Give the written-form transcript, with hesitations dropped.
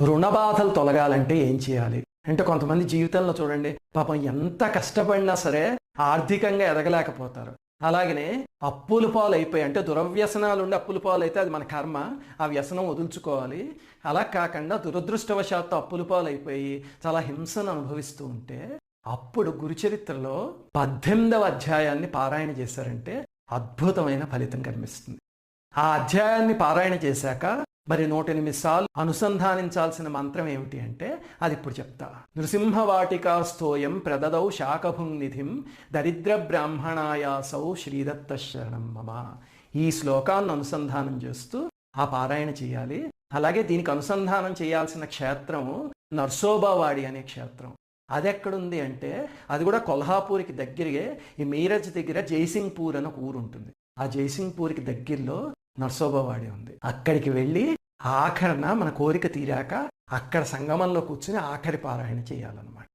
రుణ బాధలు తొలగాలంటే ఏం చేయాలి అంటే కొంతమంది జీవితంలో చూడండి పాపం ఎంత కష్టపడినా సరే ఆర్థికంగా ఎదగలేకపోతారు. అలాగనే అప్పుల పాలు అయిపోయి అంటే దురవ్యసనాలు ఉండి అప్పుల పాలు అయితే అది మన కర్మ, ఆ వ్యసనం వదులుచుకోవాలి. అలా కాకుండా దురదృష్టవశాత్తు అప్పుల పాలు అయిపోయి చాలా హింసను అనుభవిస్తూ ఉంటే అప్పుడు గురుచరిత్రలో 18వ అధ్యాయాన్ని పారాయణ చేశారంటే అద్భుతమైన ఫలితం కనిపిస్తుంది. ఆ అధ్యాయాన్ని పారాయణ చేశాక మరి 108 సార్లు అనుసంధానించాల్సిన మంత్రం ఏమిటి అంటే అది ఇప్పుడు చెప్తా. నృసింహవాటికా స్తోయం ప్రదదౌ శాకభుంనిధిం దరిద్ర బ్రాహ్మణాయాసౌ శ్రీదత్త శరణం మమ. ఈ శ్లోకాన్ని అనుసంధానం చేస్తూ ఆ పారాయణ చేయాలి. అలాగే దీనికి అనుసంధానం చేయాల్సిన క్షేత్రము నర్సోబావాడి అనే క్షేత్రం. అది ఎక్కడుంది అంటే అది కూడా కొల్హాపూర్కి దగ్గరగే ఈ మీరజ్ దగ్గర జైసింగ్పూర్ అని ఒక ఊరు ఉంటుంది. ఆ జైసింగ్పూర్కి దగ్గరలో నర్సోబావాడి ఉంది. అక్కడికి వెళ్ళి ఆఖరణ మన కోరిక తీరాక అక్కడ సంగమంలో కూర్చుని ఆఖరి పారాయణ చేయాలన్నమాట.